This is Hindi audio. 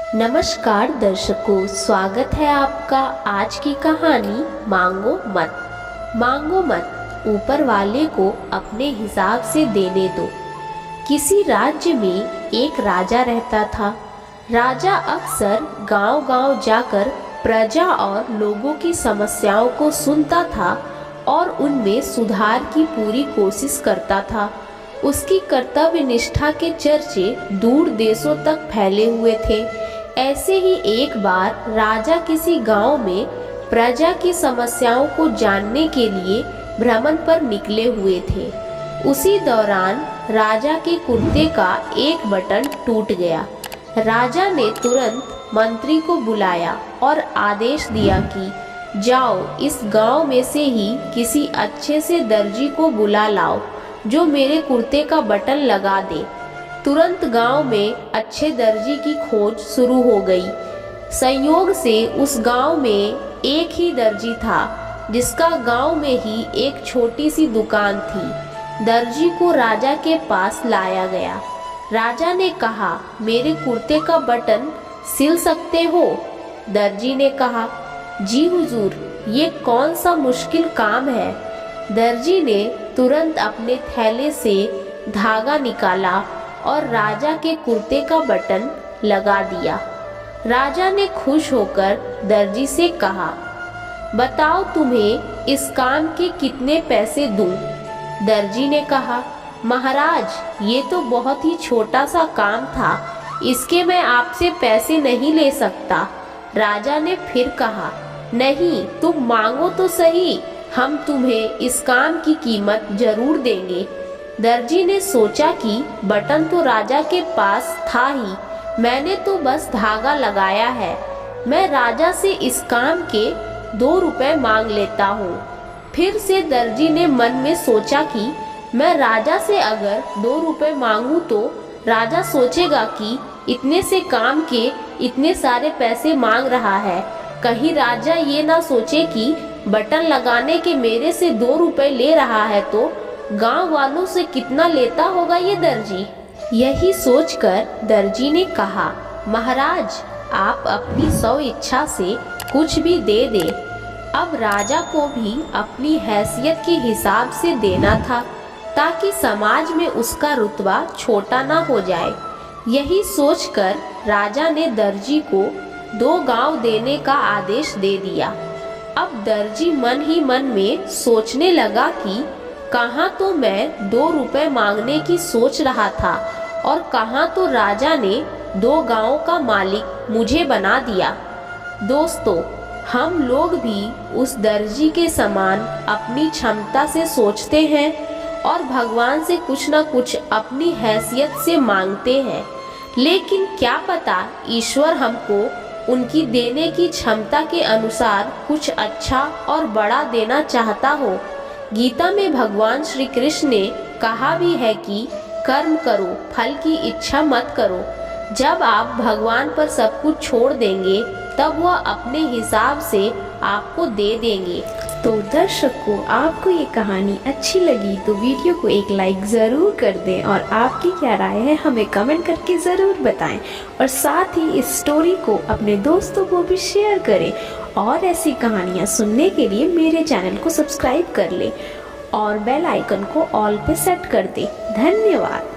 नमस्कार दर्शकों, स्वागत है आपका आज की कहानी मांगो मत। मांगो मत, ऊपर वाले को अपने हिसाब से देने दो। किसी राज्य में एक राजा रहता था। राजा अक्सर गांव-गांव जाकर प्रजा और लोगों की समस्याओं को सुनता था और उनमें सुधार की पूरी कोशिश करता था। उसकी कर्तव्य निष्ठा के चर्चे दूर देशों तक फैले हुए थे। ऐसे ही एक बार राजा किसी गांव में प्रजा की समस्याओं को जानने के लिए भ्रमण पर निकले हुए थे। उसी दौरान राजा के कुर्ते का एक बटन टूट गया। राजा ने तुरंत मंत्री को बुलाया और आदेश दिया कि जाओ, इस गांव में से ही किसी अच्छे से दर्जी को बुला लाओ जो मेरे कुर्ते का बटन लगा दे। तुरंत गांव में अच्छे दर्जी की खोज शुरू हो गई। संयोग से उस गांव में एक ही दर्जी था जिसका गांव में ही एक छोटी सी दुकान थी। दर्जी को राजा के पास लाया गया। राजा ने कहा, मेरे कुर्ते का बटन सिल सकते हो? दर्जी ने कहा, जी हुजूर, ये कौन सा मुश्किल काम है। दर्जी ने तुरंत अपने थैले से धागा निकाला और राजा के कुर्ते का बटन लगा दिया। राजा ने खुश होकर दर्जी से कहा, बताओ तुम्हें इस काम के कितने पैसे दूं? दर्जी ने कहा, महाराज, ये तो बहुत ही छोटा सा काम था, इसके मैं आपसे पैसे नहीं ले सकता। राजा ने फिर कहा, नहीं, तुम मांगो तो सही, हम तुम्हें इस काम की कीमत जरूर देंगे। दर्जी ने सोचा कि बटन तो राजा के पास था ही, मैंने तो बस धागा लगाया है। मैं राजा से इस काम के 2 रुपए मांग लेता हूँ। फिर से दर्जी ने मन में सोचा कि मैं राजा से अगर 2 रुपए मांगूं तो राजा सोचेगा कि इतने से काम के इतने सारे पैसे मांग रहा है। कहीं राजा ये ना सोचे कि बटन लगाने के मेरे से 2 रुपए ले रहा है तो गांव वालों से कितना लेता होगा ये दर्जी। यही सोचकर दर्जी ने कहा, महाराज, आप अपनी स्व इच्छा से कुछ भी दे दे। अब राजा को भी अपनी हैसियत के हिसाब से देना था ताकि समाज में उसका रुतबा छोटा ना हो जाए। यही सोचकर राजा ने दर्जी को 2 गांव देने का आदेश दे दिया। अब दर्जी मन ही मन में सोचने लगा कि कहाँ तो मैं 2 रुपए मांगने की सोच रहा था और कहाँ तो राजा ने 2 गांवों का मालिक मुझे बना दिया। दोस्तों, हम लोग भी उस दर्जी के समान अपनी क्षमता से सोचते हैं और भगवान से कुछ न कुछ अपनी हैसियत से मांगते हैं, लेकिन क्या पता ईश्वर हमको उनकी देने की क्षमता के अनुसार कुछ अच्छा और बड़ा देना चाहता हो। गीता में भगवान श्री कृष्ण ने कहा भी है कि कर्म करो, फल की इच्छा मत करो। जब आप भगवान पर सब कुछ छोड़ देंगे तब वह अपने हिसाब से आपको दे देंगे। तो दर्शकों, आपको ये कहानी अच्छी लगी तो वीडियो को एक लाइक ज़रूर कर दें और आपकी क्या राय है हमें कमेंट करके ज़रूर बताएं और साथ ही इस स्टोरी को अपने दोस्तों को भी शेयर करें। और ऐसी कहानियाँ सुनने के लिए मेरे चैनल को सब्सक्राइब कर लें और बेल आइकन को ऑल पे सेट कर दें। धन्यवाद।